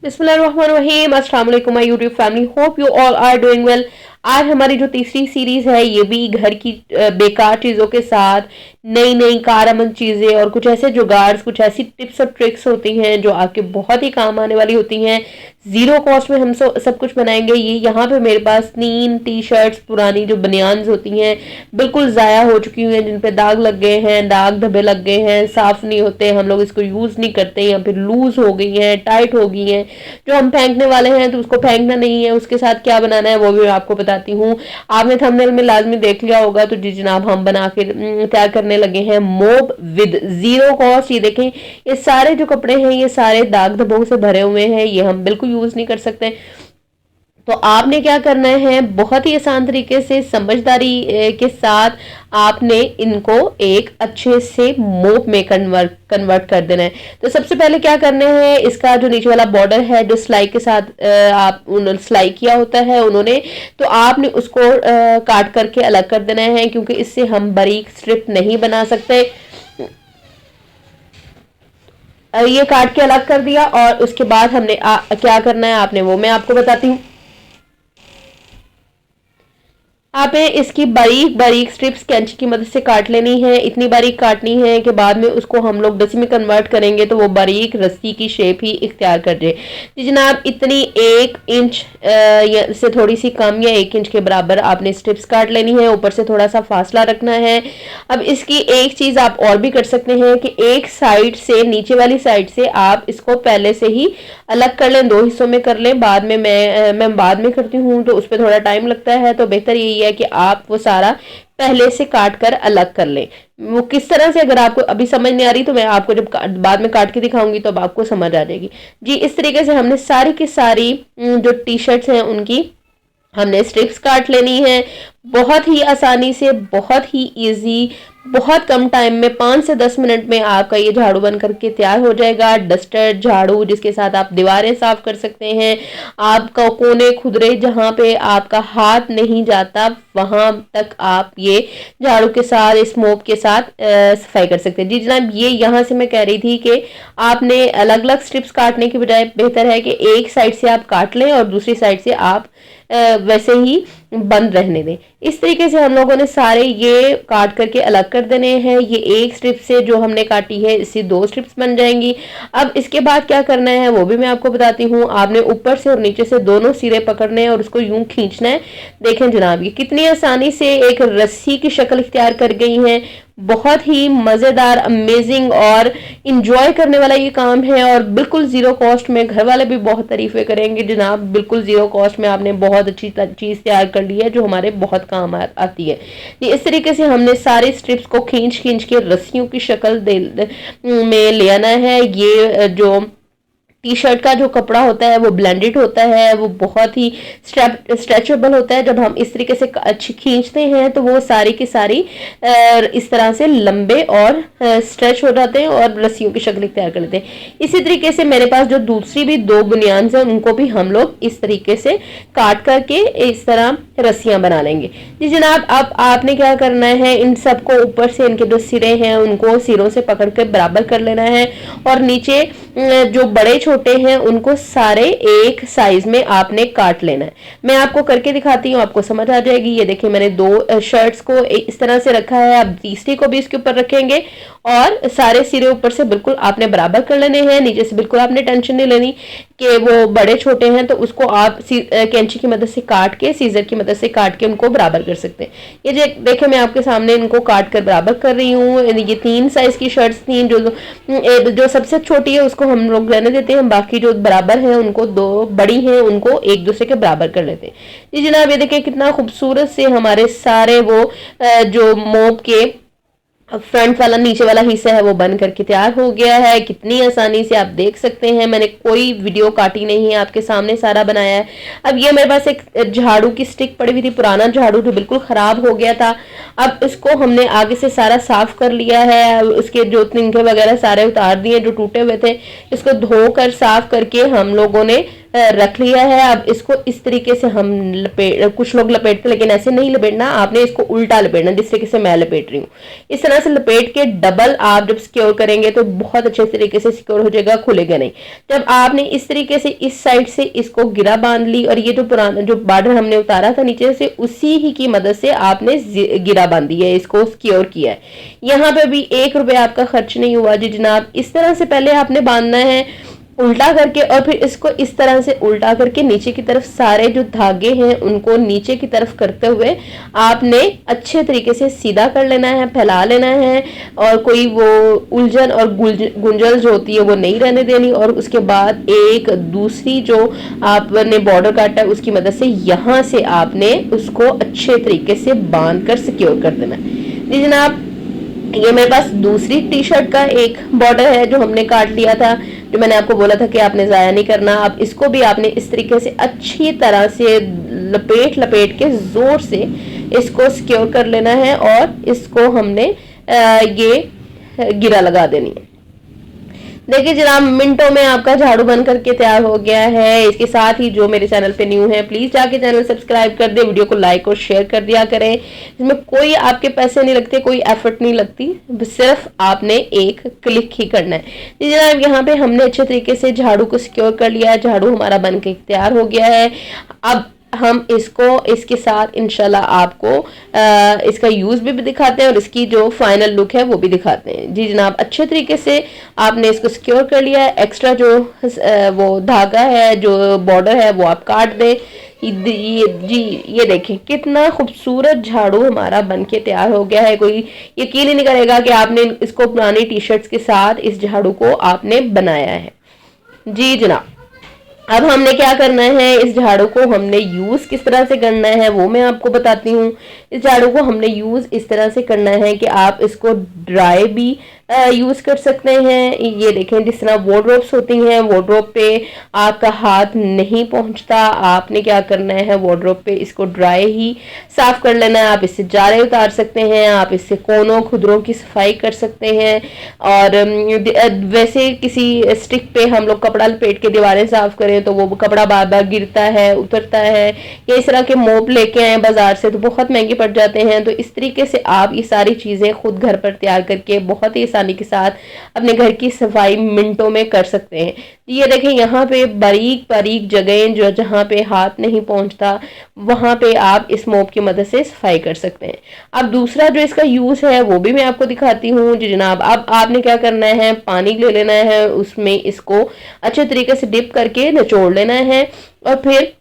बिस्मिल्लाहिर्रहमानिर्रहीम। अस्सलाम वालेकुम my YouTube family, hope you all are doing well. आज हमारी जो तीसरी सीरीज है ये भी घर की बेकार चीज़ों के साथ नई नई कारआमद चीज़ें और कुछ ऐसे जुगाड़, कुछ ऐसी टिप्स और ट्रिक्स होती हैं जो आपके बहुत ही काम आने वाली होती हैं। ज़ीरो कॉस्ट में हम सब कुछ बनाएंगे। ये यहाँ पे मेरे पास 3 टी शर्ट्स पुरानी जो बनियान्स होती हैं बिल्कुल ज़ाया हो चुकी हुई हैं, जिन पे दाग लग गए हैं, दाग धब्बे लग गए हैं, साफ़ नहीं होते, हम लोग इसको यूज़ नहीं करते या फिर लूज़ हो गई हैं, टाइट हो गई हैं, जो हम फेंकने वाले हैं तो उसको फेंकना नहीं है। उसके साथ क्या बनाना है वो भी मैं आपको बताती हूँ। आपने थंबनेल में लाजमी देख लिया होगा। तो जी जनाब, हम बना के तैयार करने लगे हैं मोब विद जीरो कॉस्ट। ये देखें, ये सारे जो कपड़े हैं ये सारे दाग धब्बों से भरे हुए हैं, ये हम बिल्कुल यूज नहीं कर सकते। तो आपने क्या करना है, बहुत ही आसान तरीके से समझदारी के साथ आपने इनको एक अच्छे से मोप में कन्वर्ट कर देना है। तो सबसे पहले क्या करना है, इसका जो नीचे वाला बॉर्डर है जो सिलाई के साथ आप उन्होंने सिलाई किया होता है उन्होंने, तो आपने उसको काट करके अलग कर देना है, क्योंकि इससे हम बारीक स्ट्रिप नहीं बना सकते। ये काट के अलग कर दिया और उसके बाद हमने क्या करना है आपने वो मैं आपको बताती हूँ। आपने इसकी बारीक बारीक स्ट्रिप्स कैंची की मदद से काट लेनी है। इतनी बारीक काटनी है कि बाद में उसको हम लोग डसी में कन्वर्ट करेंगे तो वो बारीक रस्सी की शेप ही इख्तियार कर जाए। जी जनाब, इतनी 1 इंच से थोड़ी सी कम या 1 इंच के बराबर आपने स्ट्रिप्स काट लेनी है। ऊपर से थोड़ा सा फासला रखना है। अब इसकी एक चीज़ आप और भी कर सकते हैं कि एक साइड से, नीचे वाली साइड से आप इसको पहले से ही अलग कर लें, 2 हिस्सों में कर लें। बाद में मैं बाद में करती हूँ तो उस पर थोड़ा टाइम लगता है, तो बेहतर यही है कि आप वो सारा पहले से काट कर अलग कर लें। वो किस तरह से, अगर आपको अभी समझ नहीं आ रही तो मैं आपको जब बाद में काट के दिखाऊंगी तो अब आपको समझ आ जाएगी। जी, इस तरीके से हमने सारी की सारी जो टी शर्ट्स हैं उनकी हमने स्ट्रिप्स काट लेनी है। बहुत ही आसानी से, बहुत ही इजी, बहुत कम टाइम में 5 से 10 मिनट में आपका ये झाड़ू बन करके तैयार हो जाएगा। डस्टर झाड़ू जिसके साथ आप दीवारें साफ कर सकते हैं, आपका कोने खुदरे जहाँ पे आपका हाथ नहीं जाता वहां तक आप ये झाड़ू के साथ, इस मोप के साथ सफाई कर सकते हैं। जी जनाब, ये यहाँ से मैं कह रही थी कि आपने अलग अलग स्ट्रिप्स काटने की बजाय बेहतर है कि एक साइड से आप काट लें और दूसरी साइड से आप वैसे ही बंद रहने दें। इस तरीके से हम लोगों ने सारे ये काट करके अलग कर देने हैं। ये एक स्ट्रिप से जो हमने काटी है इससे 2 स्ट्रिप्स बन जाएंगी। अब इसके बाद क्या करना है वो भी मैं आपको बताती हूँ। आपने ऊपर से और नीचे से दोनों सिरे पकड़ने हैं और उसको यूं खींचना है। देखें जनाब, ये कितनी आसानी से एक रस्सी की शक्ल इख्तियार कर गई है। बहुत ही मज़ेदार, अमेजिंग और इंजॉय करने वाला ये काम है और बिल्कुल ज़ीरो कॉस्ट में। घर वाले भी बहुत तारीफ़ें करेंगे जनाब, बिल्कुल ज़ीरो कॉस्ट में आपने बहुत अच्छी चीज़ तैयार कर ली है जो हमारे बहुत काम आती है। इस तरीके से हमने सारे स्ट्रिप्स को खींच खींच के रस्सियों की शक्ल में ले आना है। ये जो टी शर्ट का जो कपड़ा होता है वो ब्लेंडेड होता है, वो बहुत ही स्ट्रेचेबल होता है। जब हम इस तरीके से अच्छी खींचते हैं तो वो सारी की सारी इस तरह से लंबे और स्ट्रेच हो जाते हैं और रस्सियों की शक्ल तैयार कर लेते हैं। इसी तरीके से मेरे पास जो दूसरी भी 2 बुनियान हैं उनको भी हम लोग इस तरीके से काट करके इस तरह रस्सियां बना लेंगे। जी जनाब, अब आपने क्या करना है, इन सबको ऊपर से इनके जो सिरे हैं उनको सिरों से पकड़ कर बराबर कर लेना है और नीचे जो बड़े छोटे हैं उनको सारे एक साइज में आपने काट लेना है। मैं आपको करके दिखाती हूँ, आपको समझ आ जाएगी। ये देखिए, मैंने 2 शर्ट्स को इस तरह से रखा है। अब तीसरी को भी इसके ऊपर रखेंगे और सारे सिरे ऊपर से बिल्कुल आपने बराबर कर लेने हैं। नीचे से बिल्कुल आपने टेंशन नहीं लेनी कि वो बड़े छोटे हैं, तो उसको आप कैंची की मदद से काट के, सीजर की मदद से काट के उनको बराबर कर सकते हैं। ये देखें, मैं आपके सामने इनको काट कर बराबर कर रही हूँ। ये 3 साइज की शर्ट्स थी। जो सबसे छोटी है उसको हम लोग रहने देते हैं, बाकी जो बराबर है उनको, 2 बड़ी हैं उनको एक दूसरे के बराबर कर लेते हैं। जी जनाब, ये देखिए कितना खूबसूरत से हमारे सारे वो जो मोप के फ्रंट वाला नीचे वाला हिस्सा है वो बन करके तैयार हो गया है। कितनी आसानी से आप देख सकते हैं, मैंने कोई वीडियो काटी नहीं है, आपके सामने सारा बनाया है। अब ये मेरे पास एक झाड़ू की स्टिक पड़ी हुई थी, पुराना झाड़ू जो बिल्कुल खराब हो गया था। अब इसको हमने आगे से सारा साफ कर लिया है, उसके जो तिनके वगैरह सारे उतार दिए जो टूटे हुए थे। इसको धोकर साफ करके हम लोगों ने रख लिया है। अब इसको इस तरीके से हम कुछ लोग लपेटते, लेकिन ऐसे नहीं लपेटना, आपने इसको उल्टा लपेटना जिस तरीके से मैं लपेट रही हूँ। इस तरह से लपेट के डबल आप जब सिक्योर करेंगे तो बहुत अच्छे तरीके से सिक्योर हो जाएगा, खुलेगा नहीं। जब आपने इस तरीके से इस साइड से इसको गिरा बांध ली, और ये जो पुराना जो बॉर्डर हमने उतारा था नीचे से, उसी ही की मदद से आपने गिरा बांधी है, इसको सिक्योर किया है। यहाँ पे भी 1 रुपया आपका खर्च नहीं हुआ जी जनाब। इस तरह से पहले आपने बांधना है उल्टा करके, और फिर इसको इस तरह से उल्टा करके नीचे की तरफ सारे जो धागे हैं उनको नीचे की तरफ करते हुए आपने अच्छे तरीके से सीधा कर लेना है, फैला लेना है, और कोई वो उलझन और गुंजल जो होती है वो नहीं रहने देनी। और उसके बाद एक दूसरी जो आपने बॉर्डर काटा है उसकी मदद से यहाँ से आपने उसको अच्छे तरीके से बांध कर सिक्योर कर देना है जी जनाब। ये मेरे पास दूसरी टी शर्ट का एक बॉर्डर है जो हमने काट लिया था, जो मैंने आपको बोला था कि आपने ज़ाया नहीं करना। अब इसको भी आपने इस तरीके से अच्छी तरह से लपेट लपेट के ज़ोर से इसको सिक्योर कर लेना है, और इसको हमने ये गिरा लगा देनी है। देखिए जनाब, मिनटों में आपका झाड़ू बन करके तैयार हो गया है। इसके साथ ही जो मेरे चैनल पे न्यू है प्लीज जाके चैनल सब्सक्राइब कर दे, वीडियो को लाइक और शेयर कर दिया करें। इसमें कोई आपके पैसे नहीं लगते, कोई एफर्ट नहीं लगती, सिर्फ आपने एक क्लिक ही करना है जी जनाब। यहाँ पे हमने अच्छे तरीके से झाड़ू को सिक्योर कर लिया है, झाड़ू हमारा बन के तैयार हो गया है। अब हम इसको इसके साथ इंशाल्लाह आपको इसका यूज़ भी दिखाते हैं और इसकी जो फाइनल लुक है वो भी दिखाते हैं जी जनाब। अच्छे तरीके से आपने इसको सिक्योर कर लिया है। एक्स्ट्रा जो वो धागा है, जो बॉर्डर है, वो आप काट दें। ये देखें कितना खूबसूरत झाड़ू हमारा बनके तैयार हो गया है। कोई यकीन ही नहीं करेगा कि आपने इसको पुरानी टी शर्ट्स के साथ इस झाड़ू को आपने बनाया है जी जनाब। अब हमने क्या करना है, इस झाड़ू को हमने यूज किस तरह से करना है वो मैं आपको बताती हूँ। इस झाड़ू को हमने यूज इस तरह से करना है कि आप इसको ड्राई भी यूज कर सकते हैं। ये देखें, जिस तरह वार्डरोब्स होती हैं, वार्डरोब पे आपका हाथ नहीं पहुंचता, आपने क्या करना है, वार्डरोब पे इसको ड्राई ही साफ कर लेना है। आप इससे जारे उतार सकते हैं, आप इससे कोनों खुदरों की सफाई कर सकते हैं। और वैसे किसी स्टिक पे हम लोग कपड़ा लपेट के दीवारें साफ करें तो वो कपड़ा बार बार गिरता है, उतरता है। या इस तरह के मोप लेके आए बाजार से तो बहुत महंगे पड़ जाते हैं। तो इस तरीके से आप ये सारी चीजें खुद घर पर तैयार करके बहुत ही आसानी के साथ अपने घर की सफाई मिनटों में कर सकते हैं। ये देखें, यहाँ पे बारीक बारीक जगहें जो जहाँ पे हाथ नहीं पहुंचता वहां पे आप इस मोप की मदद से सफाई कर सकते हैं। अब दूसरा जो इसका यूज है वो भी मैं आपको दिखाती हूँ जी जनाब। अब आपने क्या करना है, पानी ले लेना है, उसमें इसको अच्छे तरीके से डिप करके निचोड़ लेना है, और फिर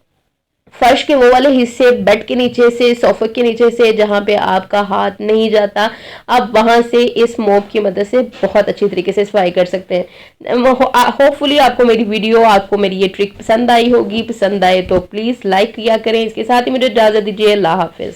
फर्श के वो वाले हिस्से, बेड के नीचे से, सोफे के नीचे से जहाँ पे आपका हाथ नहीं जाता, आप वहां से इस मोप की मदद से बहुत अच्छी तरीके से सफाई कर सकते हैं। होपफुली आपको मेरी वीडियो, आपको मेरी ये ट्रिक पसंद आई होगी। पसंद आए तो प्लीज लाइक किया करें। इसके साथ ही मुझे इजाजत दीजिए। अल्लाह हाफिज।